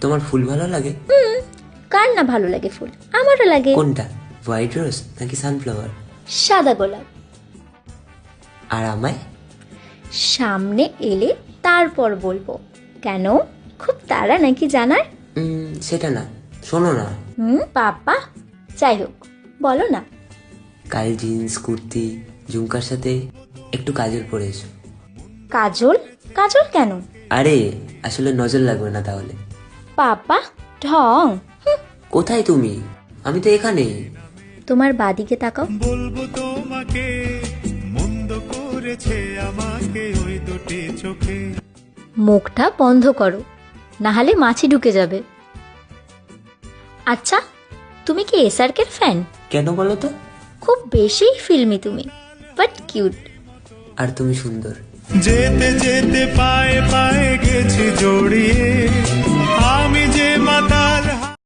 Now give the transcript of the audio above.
তোমার ফুল ভালো লাগে? কার না ভালো লাগে ফুল? আমারও লাগে। কোনটা, হোয়াইট রোজ নাকি সানফ্লাওয়ার? সাদা গোলাপ। আর আমায়? সামনে এলে তারপর বলবো। কেন, খুব তাড়া নাকি জানার? সেটা না, শোনো না। বাবা, যাই হোক, বলো না। কাল জিন্স কুর্তি ঝুমকার সাথে একটু কাজল পরে এসো। কাজল? কাজল কেন? আরে আসলে নজর লাগবে না তাহলে। বাবা, ঢং। কোথায় তুমি? আমি তো এখানেই। তোমার বাদিকে তাকাও। বলবো তোমাকে মন্দ করেছে আমাকে ওই দুটি চোখে। মুখটা বন্ধ করো, না হলে মাছি ঢুকে যাবে। আচ্ছা, তুমি কি এসআরকের ফ্যান? কেন বলো তো? খুব বেশি ফিল্মি তুমি, বাট কিউট। আর তুমি সুন্দর। যেতে যেতে পায়ে পায়ে গেছি জড়িয়ে